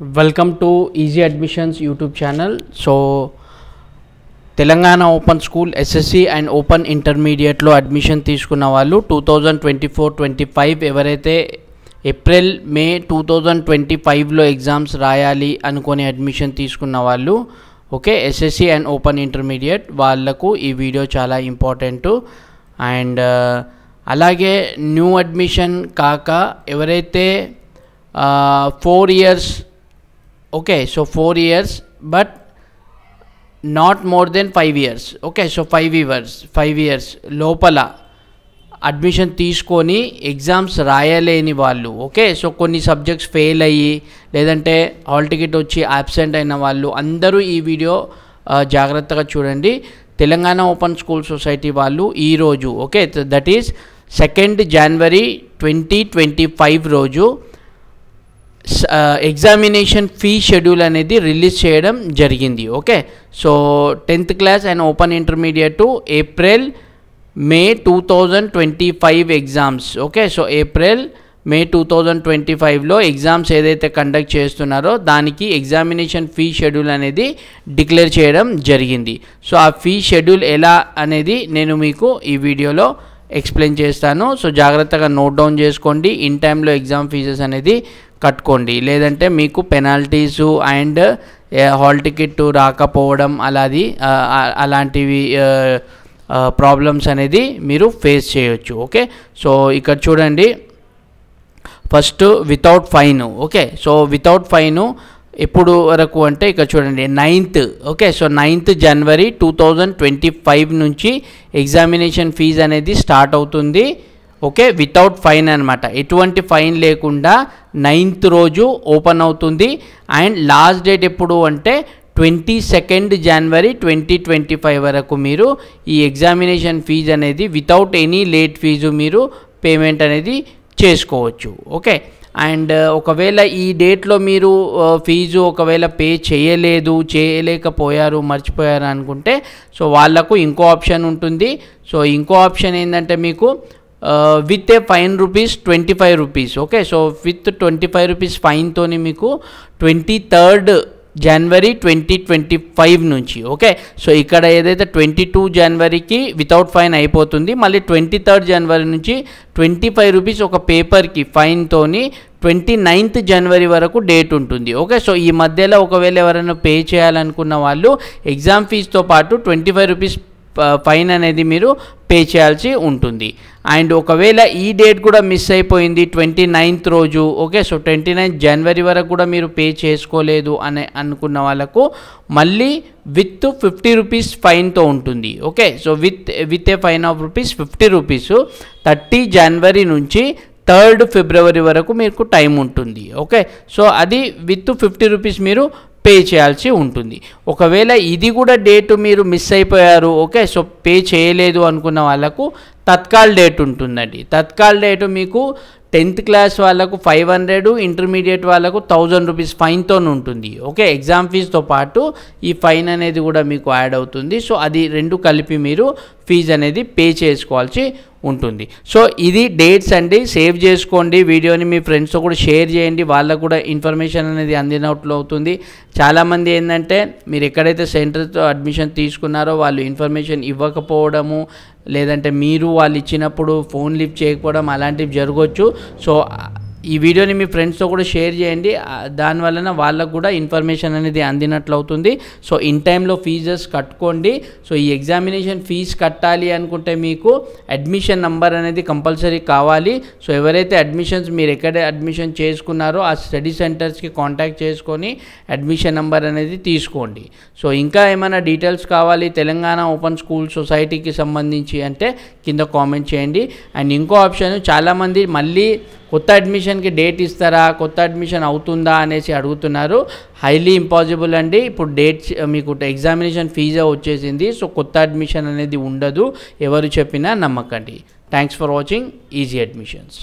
Welcome to Easy Admissions YouTube channel. So Telangana Open School SSC and Open Intermediate లో admission తీసుకున్న వాళ్ళు 2024-25 ఎవరైతే April May 2025 లో exams రాయాలి అనుకొని అడ్మిషన్ తీసుకున్న వాళ్ళు okay SSC and open intermediate వాళ్ళకు ఈ వీడియో చాలా ఇంపార్టెంట్. అండ్ అలాగే న్యూ అడ్మిషన్ కాక ఎవరైతే 4 years okay, so 4 years but not more than 5 years okay, so 5 years లోపల అడ్మిషన్ తీసుకొని ఎగ్జామ్స్ రాయలేని వాళ్ళు ఓకే. సో కొన్ని సబ్జెక్ట్స్ ఫెయిల్ అయ్యి లేదంటే హాల్ టికెట్ వచ్చి అబ్సెంట్ అయిన వాళ్ళు అందరూ ఈ వీడియో జాగ్రత్తగా చూడండి. తెలంగాణ ఓపెన్ స్కూల్ సొసైటీ వాళ్ళు ఈరోజు ఓకే దట్ ఈస్ 2 January 2025 రోజు ఎగ్జామినేషన్ ఫీ షెడ్యూల్ అనేది రిలీజ్ చేయడం జరిగింది okay. So 10th class and open intermediate April May 2025 exams okay. So April May 2025లో ఎగ్జామ్స్ ఏదైతే కండక్ట్ చేస్తున్నారో దానికి ఎగ్జామినేషన్ ఫీ షెడ్యూల్ అనేది డిక్లేర్ చేయడం జరిగింది. సో ఆ ఫీ షెడ్యూల్ ఎలా అనేది నేను మీకు ఈ వీడియోలో ఎక్స్ప్లెయిన్ చేస్తాను. సో జాగ్రత్తగా నోట్ డౌన్ చేసుకోండి. ఇన్ టైంలో ఎగ్జామ్ ఫీజెస్ అనేది కట్టుకోండి, లేదంటే మీకు పెనాల్టీసు అండ్ హాల్ టికెట్ రాకపోవడం అలాంటివి ప్రాబ్లమ్స్ అనేది మీరు ఫేస్ చేయొచ్చు ఓకే. సో ఇక్కడ చూడండి first without fine okay. So without fine ఎప్పుడు వరకు అంటే ఇక్కడ చూడండి 9th okay. So 9th January 2025 నుంచి ఎగ్జామినేషన్ ఫీజు అనేది స్టార్ట్ అవుతుంది ఓకే. వితౌట్ ఫైన్ అనమాట, ఎటువంటి ఫైన్ లేకుండా 9th రోజు ఓపెన్ అవుతుంది. అండ్ లాస్ట్ డేట్ ఎప్పుడు అంటే 22nd January 2025 వరకు మీరు ఈ ఎగ్జామినేషన్ ఫీజు అనేది వితౌట్ ఎనీ లేట్ ఫీజు మీరు పేమెంట్ అనేది చేసుకోవచ్చు ఓకే. అండ్ ఒకవేళ ఈ డేట్లో మీరు ఫీజు ఒకవేళ పే చేయలేకపోయారు మర్చిపోయారు అనుకుంటే సో వాళ్ళకు ఇంకో ఆప్షన్ ఉంటుంది. సో ఇంకో ఆప్షన్ ఏంటంటే మీకు with a fine ₹25 okay. So with ₹25 ఫైన్తో మీకు 23rd January 2025 నుంచి ఓకే. సో ఇక్కడ ఏదైతే 22 Januaryకి వితౌట్ ఫైన్ అయిపోతుంది, మళ్ళీ 23rd January నుంచి ₹25 ఒక పేపర్కి ఫైన్తోని 29th January వరకు డేట్ ఉంటుంది ఓకే. సో ఈ మధ్యలో ఒకవేళ ఎవరైనా పే చేయాలనుకున్న వాళ్ళు ఎగ్జామ్ ఫీజుతో పాటు ₹25 ఫైన్ అనేది మీరు పే చేయాల్సి ఉంటుంది. అండ్ ఒకవేళ ఈ డేట్ కూడా మిస్ అయిపోయింది 29th రోజు ఓకే. సో 29th January వరకు కూడా మీరు పే చేసుకోలేదు అని అనుకున్న వాళ్ళకు మళ్ళీ విత్ ₹50 ఫైన్తో ఉంటుంది okay. So with a fine of ₹50 30 January నుంచి 3rd February వరకు మీకు టైం ఉంటుంది ఓకే. సో అది విత్ ₹50 మీరు పే చేయాల్సి ఉంటుంది. ఒకవేళ ఇది కూడా డేటు మీరు మిస్ అయిపోయారు ఓకే. సో పే చేయలేదు అనుకున్న వాళ్ళకు తత్కాల్ డేట్ ఉంటుందండి. తత్కాల్ డేటు మీకు 10th క్లాస్ వాళ్ళకు 500, ఇంటర్మీడియట్ వాళ్ళకు ₹1000 ఫైన్తో ఉంటుంది ఓకే. ఎగ్జామ్ ఫీజుతో పాటు ఈ ఫైన్ అనేది కూడా మీకు యాడ్ అవుతుంది. సో అది రెండు కలిపి మీరు ఫీజు అనేది పే చేసుకోవాల్సి ఉంటుంది. సో ఇది డేట్స్ అండి, సేవ్ చేసుకోండి. వీడియోని మీ ఫ్రెండ్స్తో కూడా షేర్ చేయండి, వాళ్ళకు కూడా ఇన్ఫర్మేషన్ అనేది అందినట్లు అవుతుంది. చాలామంది ఏంటంటే మీరు ఎక్కడైతే సెంటర్తో అడ్మిషన్ తీసుకున్నారో వాళ్ళు ఇన్ఫర్మేషన్ ఇవ్వకపోవడము, లేదంటే మీరు వాళ్ళు ఇచ్చినప్పుడు ఫోన్ లిఫ్ట్ చేయకపోవడం అలాంటివి జరగవచ్చు. సో ఈ వీడియోని మీ ఫ్రెండ్స్తో కూడా షేర్ చేయండి, దానివలన వాళ్ళకు కూడా ఇన్ఫర్మేషన్ అనేది అందినట్లు అవుతుంది. సో ఇన్ టైంలో ఫీజెస్ కట్టుకోండి. సో ఈ ఎగ్జామినేషన్ ఫీజు కట్టాలి అనుకుంటే మీకు అడ్మిషన్ నెంబర్ అనేది కంపల్సరీ కావాలి. సో ఎవరైతే మీరు ఎక్కడ అడ్మిషన్ చేసుకున్నారో ఆ స్టడీ సెంటర్స్కి కాంటాక్ట్ చేసుకొని అడ్మిషన్ నెంబర్ అనేది తీసుకోండి. సో ఇంకా ఏమైనా డీటెయిల్స్ కావాలి తెలంగాణ ఓపెన్ స్కూల్ సొసైటీకి సంబంధించి అంటే కింద కామెంట్ చేయండి. అండ్ ఇంకో ఆప్షన్, చాలామంది మళ్ళీ కొత్త అడ్మిషన్కి డేట్ ఇస్తారా, కొత్త అడ్మిషన్ అవుతుందా అనేసి అడుగుతున్నారు. హైలీ ఇంపాసిబుల్ అండి. ఇప్పుడు డేట్స్ మీకు ఎగ్జామినేషన్ ఫీజే వచ్చేసింది. సో కొత్త అడ్మిషన్ అనేది ఉండదు, ఎవరు చెప్పినా నమ్మకండి. Thanks for watching easy admissions.